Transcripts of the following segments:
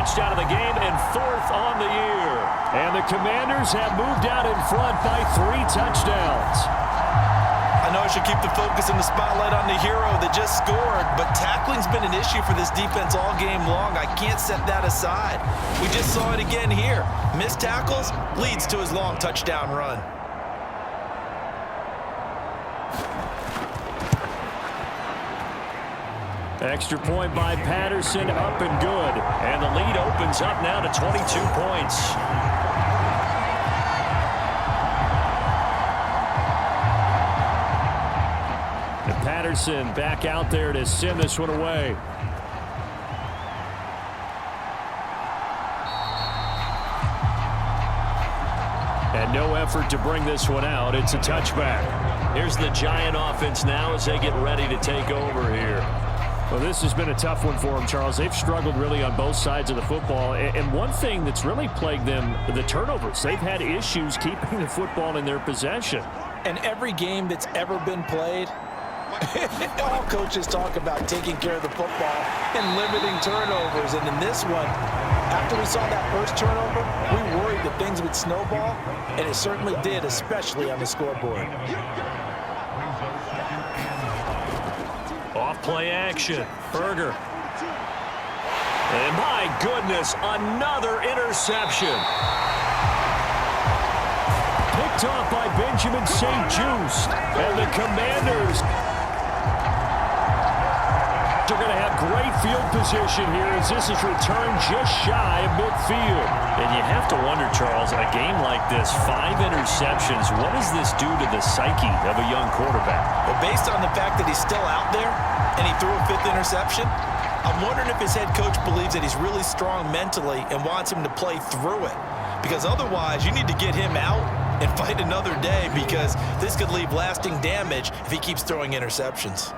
touchdown of the game and 4th on the year. And the Commanders have moved out in front by 3 touchdowns. I know I should keep the focus and the spotlight on the hero that just scored, but tackling's been an issue for this defense all game long. I can't set that aside. We just saw it again here. Missed tackles leads to his long touchdown run. Extra point by Patterson, up and good. And the lead opens up now to 22 points. And Patterson back out there to send this one away. And no effort to bring this one out. It's a touchback. Here's the Giant offense now as they get ready to take over here. Well, this has been a tough one for them, Charles. They've struggled really on both sides of the football. And one thing that's really plagued them, the turnovers. They've had issues keeping the football in their possession. And every game that's ever been played, all coaches talk about taking care of the football and limiting turnovers. And in this one, after we saw that first turnover, we worried that things would snowball, and it certainly did, especially on the scoreboard. Off play action. Berger. And my goodness, another interception. Picked off by Benjamin St-Juste. And the Commanders are going to have great field position here as this is returned just shy of midfield. And you have to wonder, Charles, a game like this, 5 interceptions, what does this do to the psyche of a young quarterback? Well, based on the fact that he's still out there and he threw a 5th interception, I'm wondering if his head coach believes that he's really strong mentally and wants him to play through it. Because otherwise, you need to get him out and fight another day, because this could leave lasting damage if he keeps throwing interceptions.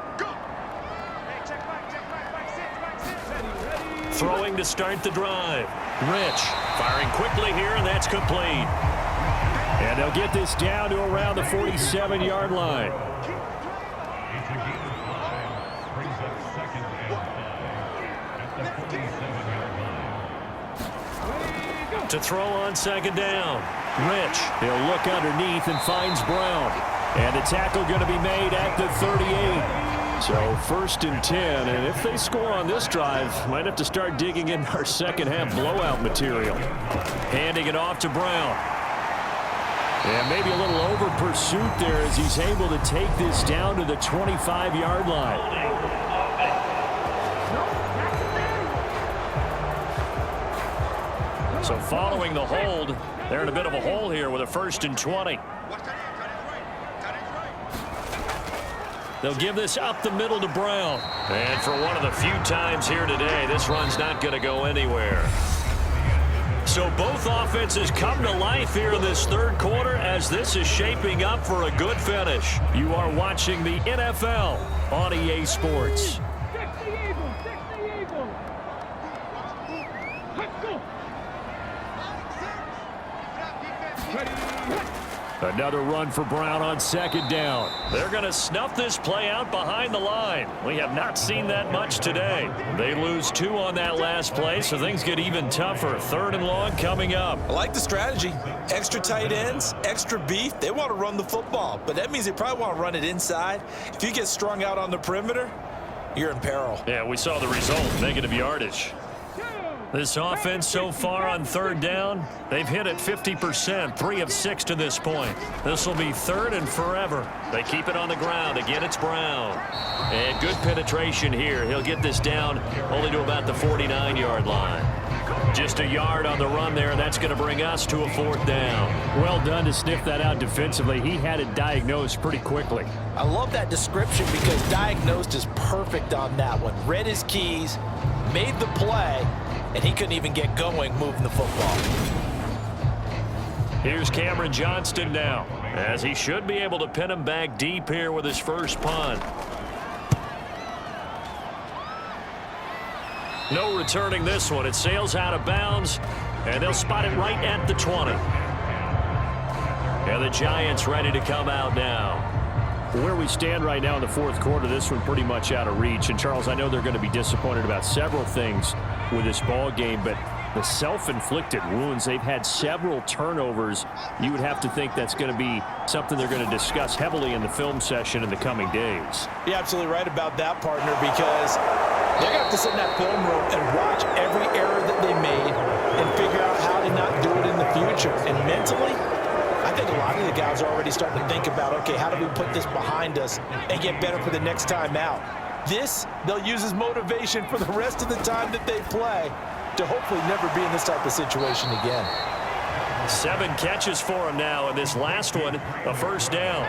Throwing to start the drive. Rich firing quickly here, and that's complete. And they'll get this down to around the 47-yard line. To throw on 2nd down. Rich, he'll look underneath and finds Brown. And the tackle going to be made at the 38. So 1st and 10, and if they score on this drive, might have to start digging in our second half blowout material. Handing it off to Brown. And maybe a little over pursuit there as he's able to take this down to the 25-yard line. So following the hold, they're in a bit of a hole here with a 1st and 20. They'll give this up the middle to Brown. And for one of the few times here today, this run's not going to go anywhere. So both offenses come to life here in this 3rd quarter as this is shaping up for a good finish. You are watching the NFL on EA Sports. Another run for Brown on 2nd down. They're going to snuff this play out behind the line. We have not seen that much today. They lose 2 on that last play, so things get even tougher. 3rd and long coming up. I like the strategy. Extra tight ends, extra beef. They want to run the football, but that means they probably want to run it inside. If you get strung out on the perimeter, you're in peril. Yeah, we saw the result, negative yardage. This offense so far on 3rd down, they've hit it 50%, 3 of 6 to this point. This will be 3rd and forever. They keep it on the ground. Again, it's Brown. And good penetration here. He'll get this down only to about the 49-yard line. Just a yard on the run there, and that's going to bring us to a 4th down. Well done to sniff that out defensively. He had it diagnosed pretty quickly. I love that description because diagnosed is perfect on that one. Read his keys, made the play, and he couldn't even get going moving the football. Here's Cameron Johnston now, as he should be able to pin him back deep here with his first punt. No returning this one. It sails out of bounds, and they'll spot it right at the 20. And the Giants ready to come out now. Where we stand right now in the 4th quarter, this one pretty much out of reach. And, Charles, I know they're going to be disappointed about several things with this ball game, but The self-inflicted wounds. They've had several turnovers. You would have to think that's going to be something they're going to discuss heavily in the film session in the coming days. You're absolutely right about that, partner, because they're going to have to sit in that film room and watch every error that they made and figure out how to not do it in the future. And mentally, I think a lot of the guys are already starting to think about, okay, how do we put this behind us and get better for the next time out? This, they'll use as motivation for the rest of the time that they play to hopefully never be in this type of situation again. 7 catches for him now, and this last one, a first down.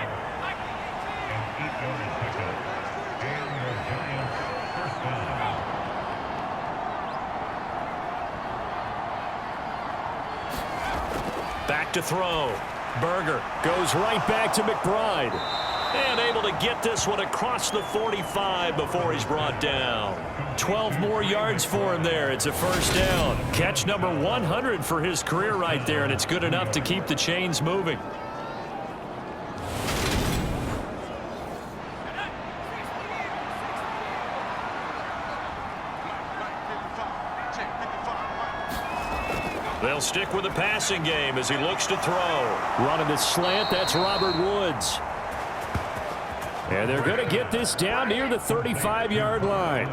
Back to throw. Berger goes right back to McBride. And able to get this one across the 45 before he's brought down. 12 more yards for him there. It's a first down. Catch number 100 for his career right there, and it's good enough to keep the chains moving. They'll stick with the passing game as he looks to throw. Running the slant, that's Robert Woods. And they're going to get this down near the 35-yard line.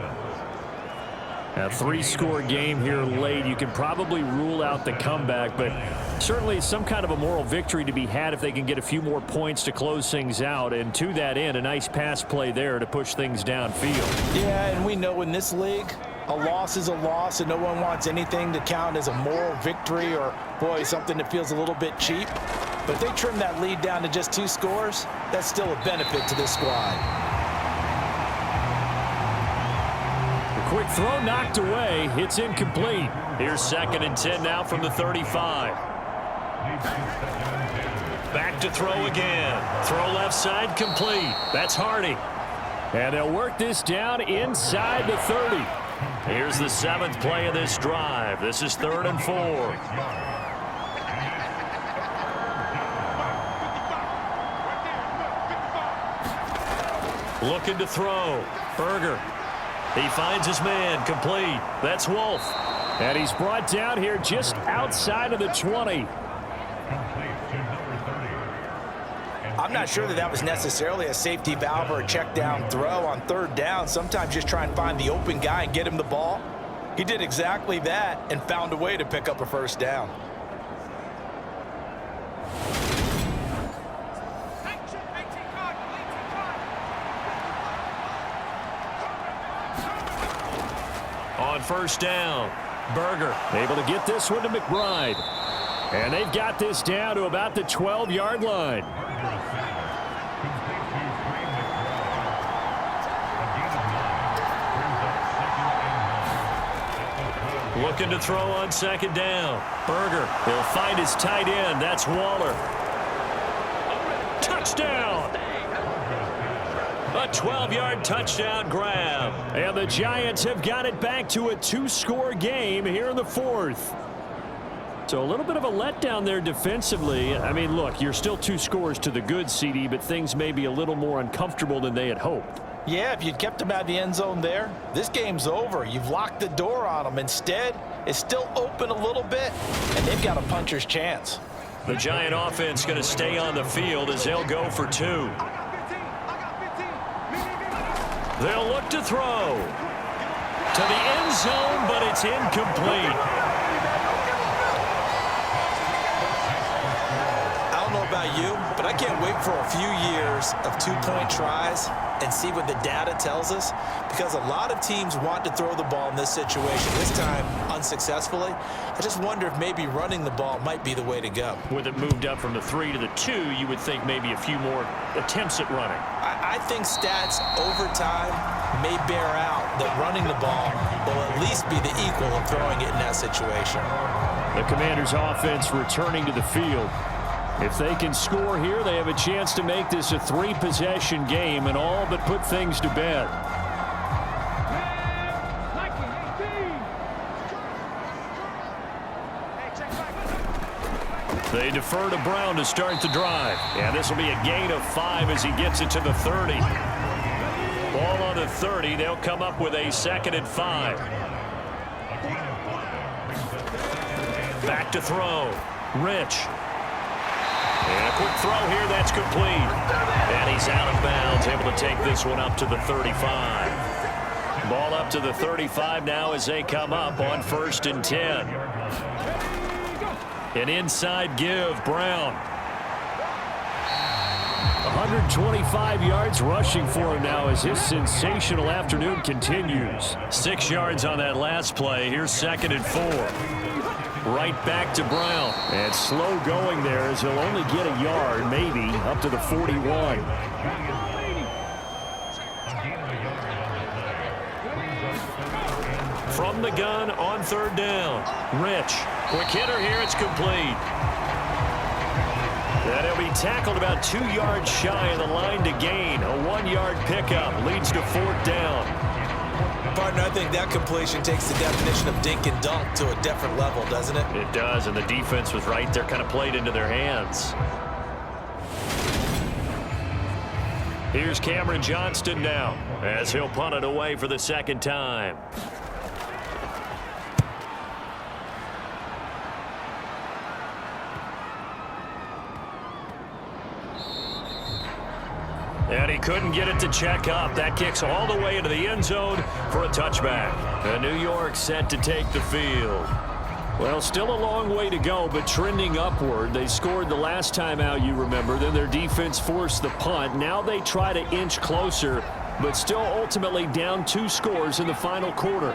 A 3-score game here late. You can probably rule out the comeback, but certainly some kind of a moral victory to be had if they can get a few more points to close things out. And to that end, a nice pass play there to push things downfield. Yeah, and we know in this league, a loss is a loss, and no one wants anything to count as a moral victory or, boy, something that feels a little bit cheap. But if they trim that lead down to just 2 scores, that's still a benefit to this squad. A quick throw knocked away. It's incomplete. Here's 2nd and 10 now from the 35. Back to throw again. Throw left side complete. That's Hardy. And they'll work this down inside the 30. Here's the 7th play of this drive. This is 3rd and 4. Looking to throw. Berger. He finds his man. Complete. That's Wolf. And he's brought down here just outside of the 20. I'm not sure that that was necessarily a safety valve or a check down throw on 3rd down. Sometimes just try and find the open guy and get him the ball. He did exactly that and found a way to pick up a first down. On first down, Berger able to get this one to McBride. And they've got this down to about the 12-yard line. looking to throw on 2nd down. Berger, he'll find his tight end. That's Waller. Touchdown! A 12-yard touchdown grab. And the Giants have got it back to a 2-score game here in the 4th. So a little bit of a letdown there defensively. I mean, look, you're still 2 scores to the good, CD, but things may be a little more uncomfortable than they had hoped. Yeah, if you'd kept them out of the end zone there, this game's over. You've locked the door on them. Instead, it's still open a little bit, and they've got a puncher's chance. The Giant offense going to stay on the field as they'll go for 2. They'll look to throw to the end zone, but it's incomplete. I don't know about you, but I can't wait for a few years of 2-point tries and see what the data tells us, because a lot of teams want to throw the ball in this situation, this time unsuccessfully. I just wonder if maybe running the ball might be the way to go. With it moved up from the 3 to the 2, you would think maybe a few more attempts at running. I think stats over time may bear out that running the ball will at least be the equal of throwing it in that situation. The Commanders' offense returning to the field. If they can score here, they have a chance to make this a 3-possession game and all but put things to bed. They defer to Brown to start the drive. And this will be a gain of 5 as he gets it to the 30. Ball on the 30. They'll come up with a 2nd and 5. Back to throw. Rich. And a quick throw here. That's complete. And he's out of bounds, able to take this one up to the 35. Ball up to the 35 now as they come up on 1st and 10. An inside give. Brown. 125 yards rushing for him now as his sensational afternoon continues. 6 yards on that last play. Here's 2nd and 4. Right back to Brown. And slow going there as he'll only get a yard, maybe, up to the 41. From the gun on 3rd down. Rich. Quick hitter here. It's complete. And he'll be tackled about 2 yards shy of the line to gain. A 1-yard pickup leads to 4th down. Partner, I think that completion takes the definition of dink and dunk to a different level, doesn't it? It does, and the defense was right there, kind of played into their hands. Here's Cameron Johnston now as he'll punt it away for the 2nd time. And he couldn't get it to check up. That kicks all the way into the end zone for a touchback. And New York set to take the field. Well, still a long way to go, but trending upward. They scored the last time out, you remember. Then their defense forced the punt. Now they try to inch closer, but still ultimately down 2 scores in the final quarter.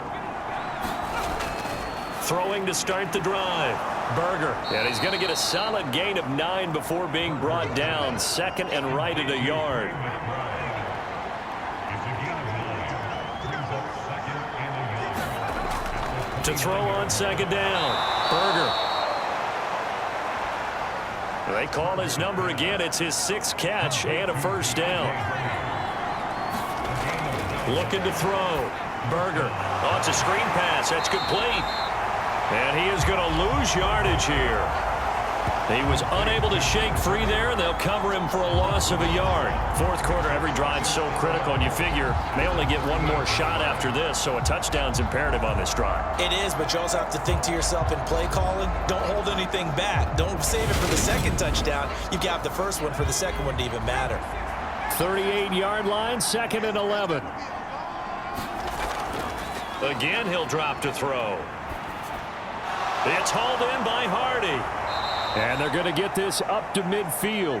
Throwing to start the drive. Berger. And he's going to get a solid gain of 9 before being brought down. 2nd and right at a yard. To throw on 2nd down. Berger. They call his number again. It's his 6th catch and a 1st down. Looking to throw. Berger. Oh, it's a screen pass. That's complete. And he is going to lose yardage here. He was unable to shake free there, and they'll cover him for a loss of a yard. 4th quarter, every drive so critical, and you figure they only get one more shot after this, so a touchdown's imperative on this drive. It is, but you also have to think to yourself in play calling, don't hold anything back. Don't save it for the 2nd touchdown. You got the 1st one for the 2nd one to even matter. 38-yard line, 2nd and 11. Again, he'll drop to throw. It's hauled in by Hardy. And they're going to get this up to midfield.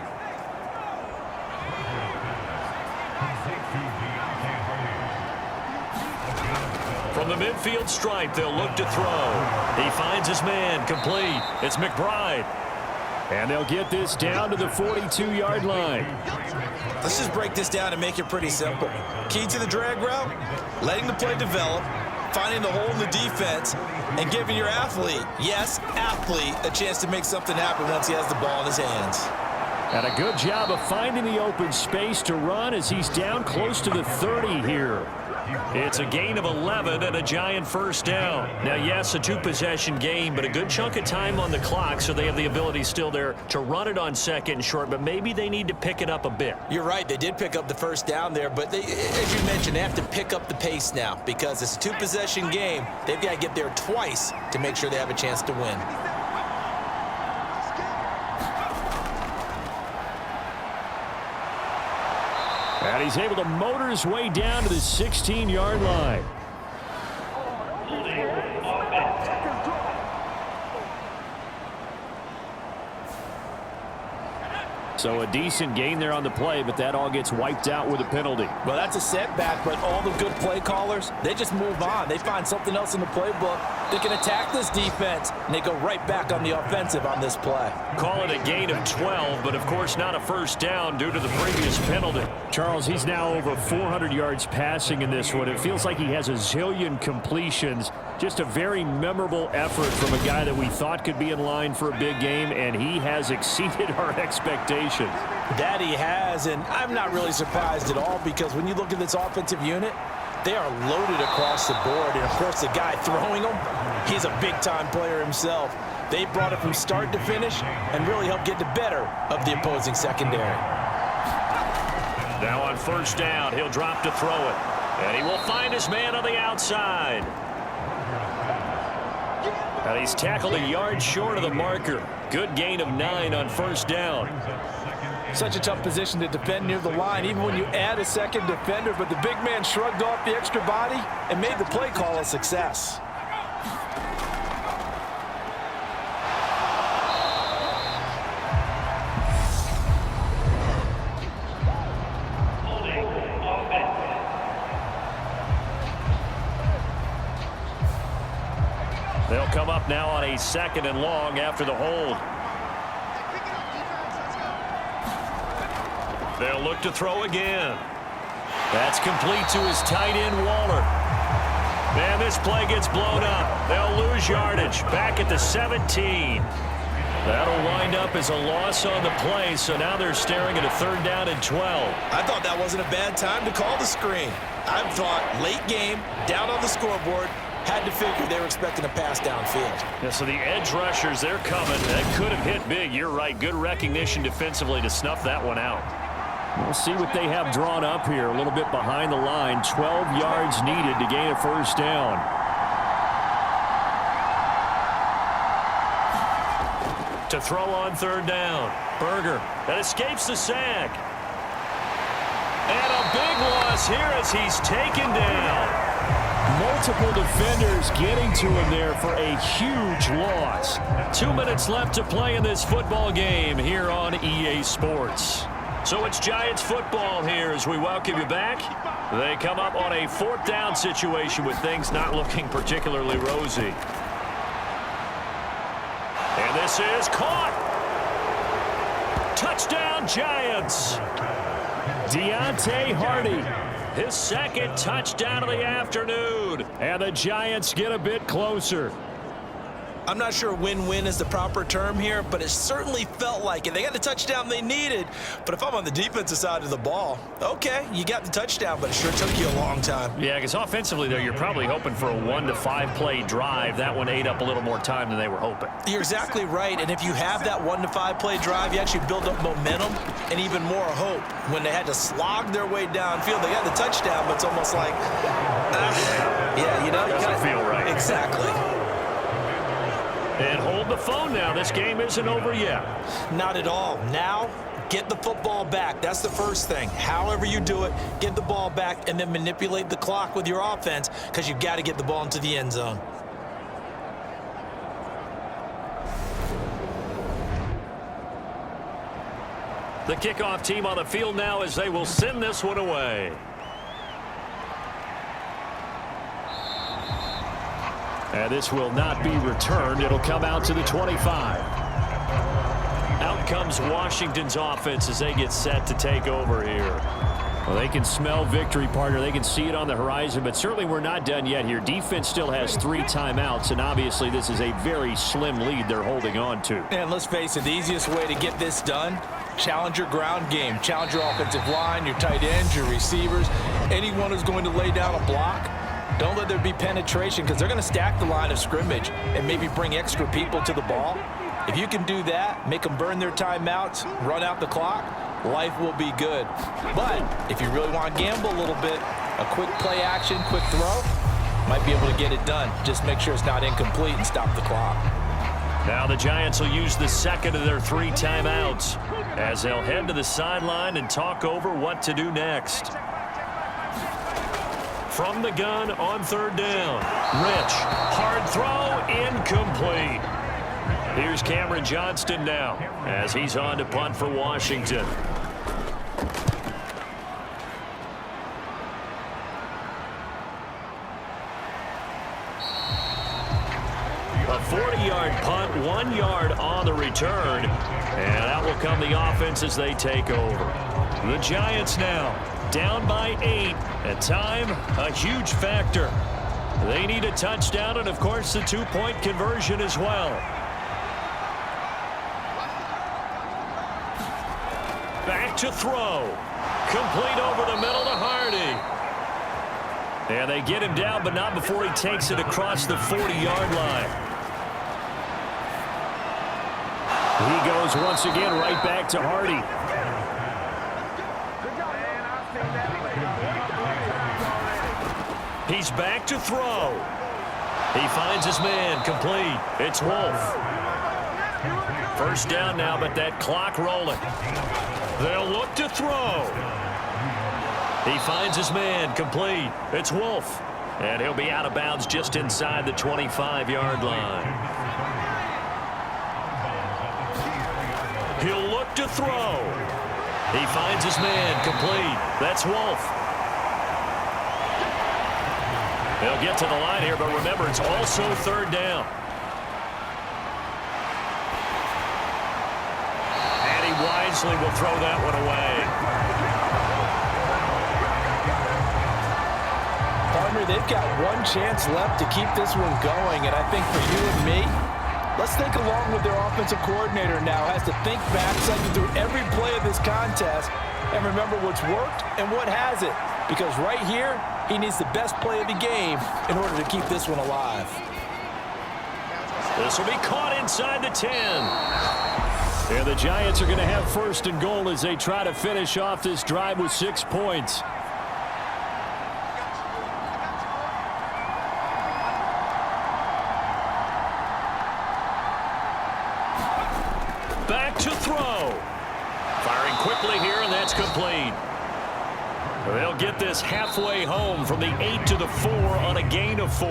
From the midfield stripe, they'll look to throw. He finds his man, complete. It's McBride. And they'll get this down to the 42-yard line. Let's just break this down and make it pretty simple. Key to the drag route, letting the play develop, finding the hole in the defense, and giving your athlete, yes, athlete, a chance to make something happen once he has the ball in his hands. And a good job of finding the open space to run as he's down close to the 30 here. It's a gain of 11 and a giant 1st down. Now, yes, a 2-possession game, but a good chunk of time on the clock, so they have the ability still there to run it on 2nd and short, but maybe they need to pick it up a bit. You're right. They did pick up the 1st down there, but they, as you mentioned, they have to pick up the pace now because it's a 2-possession game. They've got to get there twice to make sure they have a chance to win. And he's able to motor his way down to the 16-yard line. So a decent gain there on the play, but that all gets wiped out with a penalty. Well, that's a setback, but all the good play callers, they just move on. They find something else in the playbook. They can attack this defense, and they go right back on the offensive on this play. Call it a gain of 12, but of course not a 1st down due to the previous penalty. Charles, he's now over 400 yards passing in this one. It feels like he has a zillion completions. Just a very memorable effort from a guy that we thought could be in line for a big game, and he has exceeded our expectations. That he has, and I'm not really surprised at all because when you look at this offensive unit, they are loaded across the board. And, of course, the guy throwing them, he's a big-time player himself. They brought it from start to finish and really helped get the better of the opposing secondary. Now on 1st down, he'll drop to throw it. And he will find his man on the outside. And he's tackled a yard short of the marker. Good gain of 9 on first down. Such a tough position to defend near the line, even when you add a second defender, but the big man shrugged off the extra body and made the play call a success. They'll come up now on a 2nd and long after the hold. They'll look to throw again. That's complete to his tight end, Waller. And this play gets blown up. They'll lose yardage. Back at the 17. That'll wind up as a loss on the play, so now they're staring at a 3rd down and 12. I thought that wasn't a bad time to call the screen. I thought late game, down on the scoreboard, had to figure they were expecting a pass downfield. Yeah, so the edge rushers, they're coming. That could have hit big. You're right. Good recognition defensively to snuff that one out. We'll see what they have drawn up here. A little bit behind the line. 12 yards needed to gain a 1st down. To throw on 3rd down. Berger. That escapes the sack. And a big loss here as he's taken down. Multiple defenders getting to him there for a huge loss. 2 minutes left to play in this football game here on EA Sports. So it's Giants football here as we welcome you back. They come up on a 4th down situation with things not looking particularly rosy. And this is caught. Touchdown, Giants. Deontay Hardy. His 2nd touchdown of the afternoon. And the Giants get a bit closer. I'm not sure win-win is the proper term here, but it certainly felt like it. They got the touchdown they needed, but if I'm on the defensive side of the ball, okay, you got the touchdown, but it sure took you a long time. Yeah, because offensively, though, you're probably hoping for a 1 to 5 play drive. That one ate up a little more time than they were hoping. You're exactly right, and if you have that 1 to 5 play drive, you actually build up momentum and even more hope. When they had to slog their way downfield, they got the touchdown, but it's almost like, yeah, you know, doesn't feel right. Exactly. And hold the phone now. This game isn't over yet. Not at all. Now, get the football back. That's the first thing. However you do it, get the ball back and then manipulate the clock with your offense because you've got to get the ball into the end zone. The kickoff team on the field now as they will send this one away. And this will not be returned. It'll come out to the 25. Out comes Washington's offense as they get set to take over here. Well, they can smell victory, partner. They can see it on the horizon, but certainly we're not done yet here. Defense still has 3 timeouts, and obviously this is a very slim lead they're holding on to. And let's face it, the easiest way to get this done, challenge your ground game. Challenge your offensive line, your tight ends, your receivers, anyone who's going to lay down a block. Don't let there be penetration because they're going to stack the line of scrimmage and maybe bring extra people to the ball. If you can do that, make them burn their timeouts, run out the clock, life will be good. But if you really want to gamble a little bit, a quick play action, quick throw, might be able to get it done. Just make sure it's not incomplete and stop the clock. Now the Giants will use the 2nd of their 3 timeouts as they'll head to the sideline and talk over what to do next. From the gun on 3rd down. Rich, hard throw, incomplete. Here's Cameron Johnston now as he's on to punt for Washington. A 40-yard punt, 1 yard on the return. And that will come the offense as they take over. The Giants now down by 8. At time, a huge factor. They need a touchdown and, of course, the 2-point conversion as well. Back to throw. Complete over the middle to Hardy. And they get him down, but not before he takes it across the 40-yard line. He goes once again right back to Hardy. He's back to throw. He finds his man, complete. It's Wolf. First down now, but that clock rolling. They'll look to throw. He finds his man, complete. It's Wolf. And he'll be out of bounds just inside the 25-yard line. He'll look to throw. He finds his man, complete. That's Wolf. They'll get to the line here, but remember, it's also third down. And he wisely will throw that one away. Partner, they've got one chance left to keep this one going, and I think for you and me, let's think along with their offensive coordinator now. Has to think back, cycle through every play of this contest, and remember what's worked and what hasn't. Because right here, he needs the best play of the game in order to keep this one alive. This will be caught inside the 10. And the Giants are going to have first and goal as they try to finish off this drive with 6 points. Back to throw. Firing quickly here, and that's complete. They'll get this halfway home from the 8 to the 4 on a gain of 4.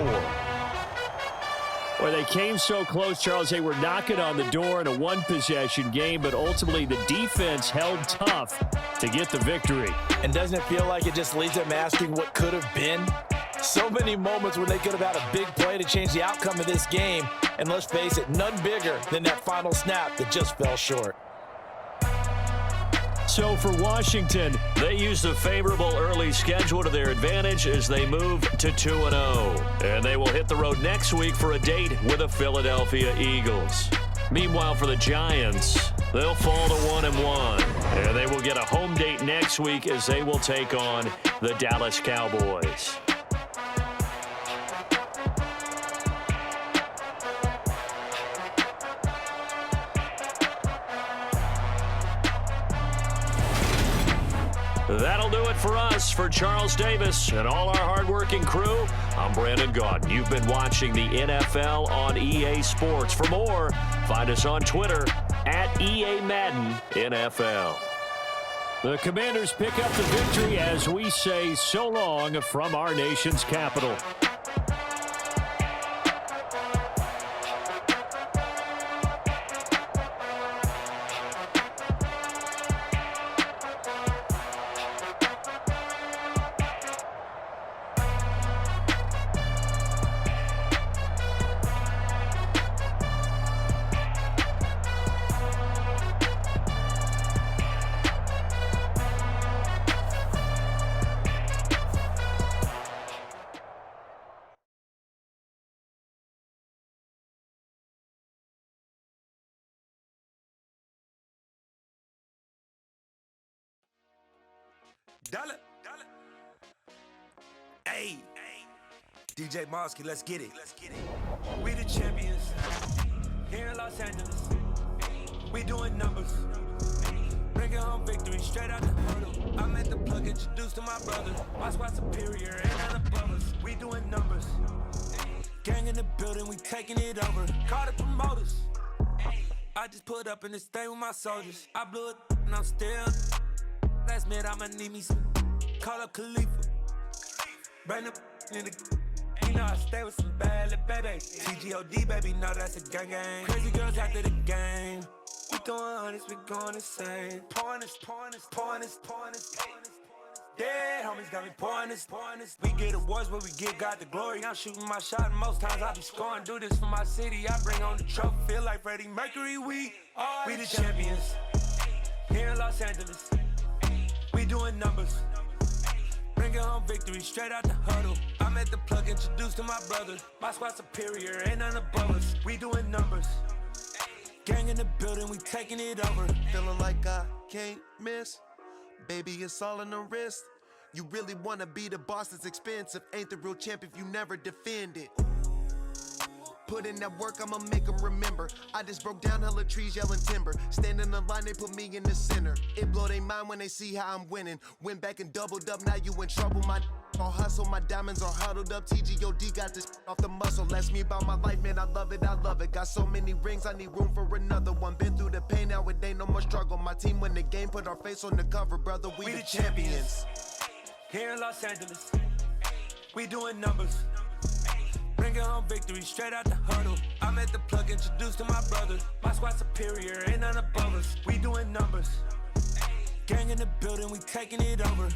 Well, they came so close, Charles. They were knocking on the door in a one-possession game, but ultimately the defense held tough to get the victory. And doesn't it feel like it just leaves them asking what could have been? So many moments when they could have had a big play to change the outcome of this game. And let's face it, none bigger than that final snap that just fell short. So for Washington, they use the favorable early schedule to their advantage as they move to 2-0. And they will hit the road next week for a date with the Philadelphia Eagles. Meanwhile, for the Giants, they'll fall to 1-1. And they will get a home date next week as they will take on the Dallas Cowboys. That'll do it for us. For Charles Davis and all our hardworking crew, I'm Brandon Gaudin. You've been watching the NFL on EA Sports. For more, find us on Twitter at EA Madden NFL. The Commanders pick up the victory as we say so long from our nation's capital. Dollar. Hey, DJ Mosky, let's get it. We the champions here in Los Angeles. We doing numbers. Bringing home victory straight out the hurdle. I'm at the plug, introduced to my brother. My squad superior, ain't none above us. We doing numbers. Gang in the building, we taking it over. Call the promoters. I just put up in this thing with my soldiers. I blew it and I'm still. Last minute, I'ma need me some. Call up Khalifa. Bring up in the. You know I stay with some bad little baby. TGOD, baby, know that's a gang gang. Crazy girls after the game. We throwing hundreds, we going insane. Pouring this. Dead homies got me pouring this. We get awards where we give God the glory. I'm shooting my shot and most times I be scoring. Do this for my city, I bring on the trophy. Feel like Freddie Mercury, we the champions. Here in Los Angeles. We doing numbers. Bringing home victory straight out the huddle. I'm at the plug, introduced to my brother. My squad superior, ain't none above us. We doing numbers. Gang in the building, we taking it over. Feeling like I can't miss. Baby, it's all in the wrist. You really wanna be the boss, it's expensive. Ain't the real champ if you never defend it. Put in that work, I'ma make them remember. I just broke down hella trees, yelling timber. Stand in the line, they put me in the center. It blow their mind when they see how I'm winning. Went back and doubled up, now you in trouble, my all hustle, my diamonds are huddled up. TGOD got this off the muscle. That's me about my life, man. I love it, I love it. Got so many rings, I need room for another one. Been through the pain, now it ain't no more struggle. My team win the game, put our face on the cover, brother. We the champions. Here in Los Angeles, we doing numbers. Bringing home victory straight out the huddle. I'm at the plug, introduced to my brothers. My squad superior, ain't none above us. We doing numbers. Gang in the building, we taking it over.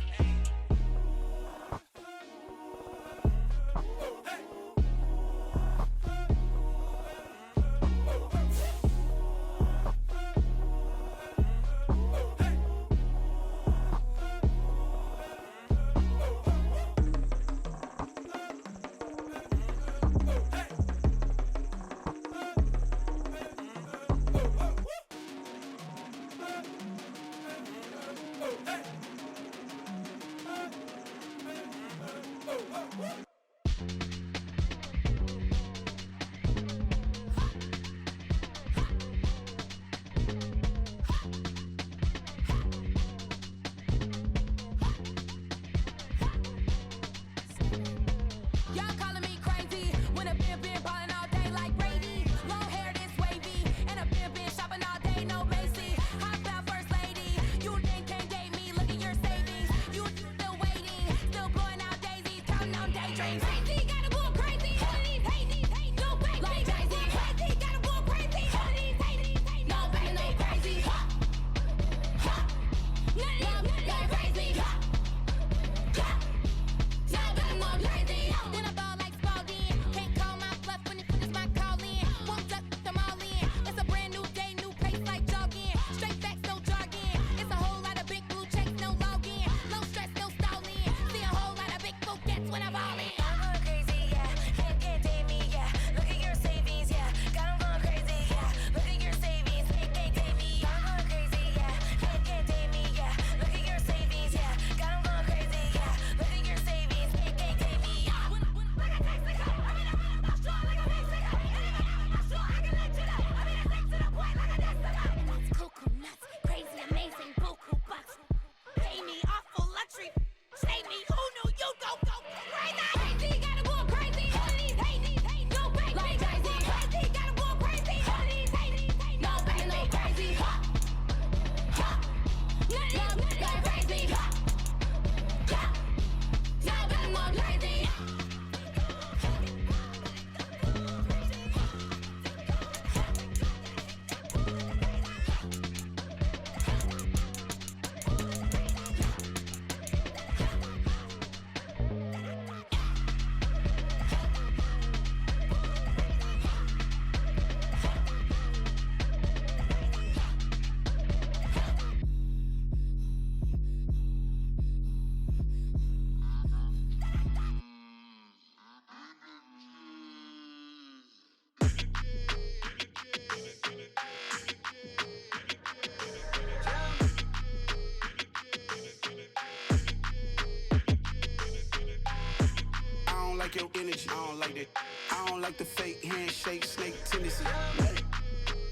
Your energy, I don't like that. I don't like the fake handshake, snake tendency.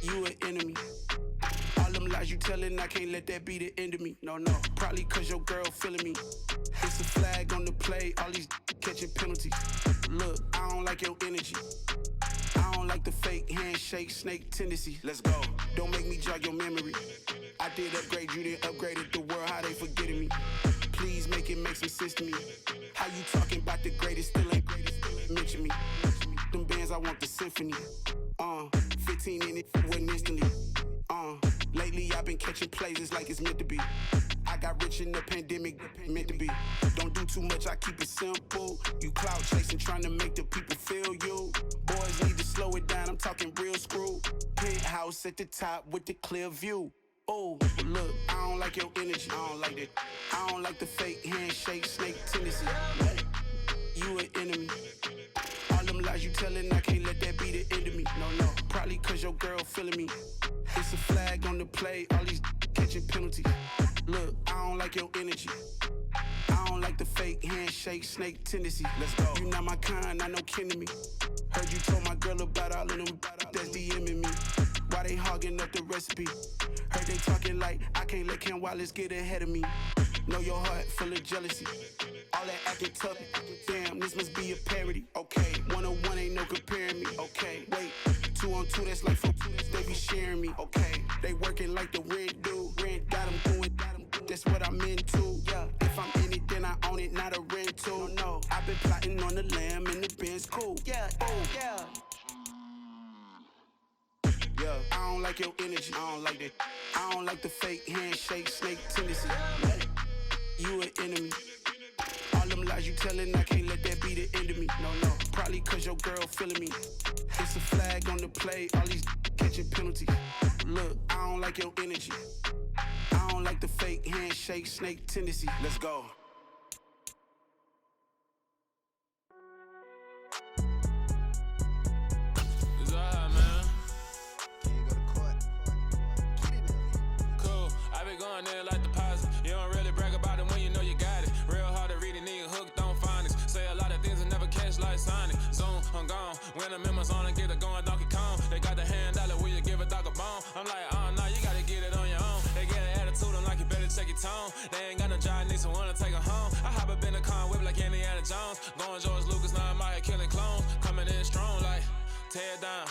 You an enemy. All them lies you telling, I can't let that be the end of me. No, probably cause your girl feeling me. It's a flag on the play, all these catching penalties. Look, I don't like your energy. I don't like the fake handshake, snake tendency. Let's go. Don't make me jog your memory. I did upgrade, you didn't upgrade it. The world, how they forgetting me. Please make it make some sense to me. How you talking about the greatest, still ain't greatest, still ain't mention me. Them bands, I want the symphony. 15 in it, wasn't instantly. Lately I've been catching plays, it's like it's meant to be. I got rich in the pandemic, meant to be. Don't do too much, I keep it simple. You clout chasing, trying to make the people feel you. Boys need to slow it down, I'm talking real screw. Penthouse at the top with the clear view. Oh, look, I don't like your energy, I don't like that. I don't like the fake handshake, snake tendency. You an enemy. All them lies you telling, I can't let that be the end of me. No, probably cause your girl feeling me. It's a flag on the play, all these catching penalties. Look, I don't like your energy. I don't like the fake handshake, snake tendency. Let's go. You not my kind, not no kin to me. Heard you told my girl about all of them that's DMing me. Why they hogging up the recipe? Heard they talking like I can't let Ken Wallace get ahead of me. Know your heart full of jealousy. All all that acting tough. Damn, this must be a parody. Okay, 101 ain't no comparing me. Okay, wait, 2 on 2, that's like 4. They be sharing me. Okay, they working like the rent dude. Rent got them doing. That's what I'm into. Yeah, if I'm in it, then I own it, not a rental. No, I've been plotting on the lamb and the Benz cool. Yeah, oh yeah. Yeah, I don't like your energy. I don't like that. I don't like the fake handshake, snake tendency. You an enemy. All them lies you telling, I can't let that be the end of me. No, probably cause your girl feeling me. It's a flag on the play, all these catching penalties. Look, I don't like your energy. I don't like the fake handshake, snake tendency. Let's go. It's alright, man. Cool, I been going there like deposit. You don't really brag about it when you know you got it. Real hard to read a nigga hooked on phonics. Say a lot of things and never catch like Sonic. Zoom, I'm gone. When I'm in my zone and get it going Donkey Kong. They got the hand dollar, will you give a dog a bone? I'm like, oh no, you gotta get it on your own. They get an attitude, I'm like, you better check your tone. They ain't got no job, need someone to take her home. I hop up in the car, whip like Indiana Jones. Going George Lucas, now I'm out here killing clones. Coming in strong like, tear down.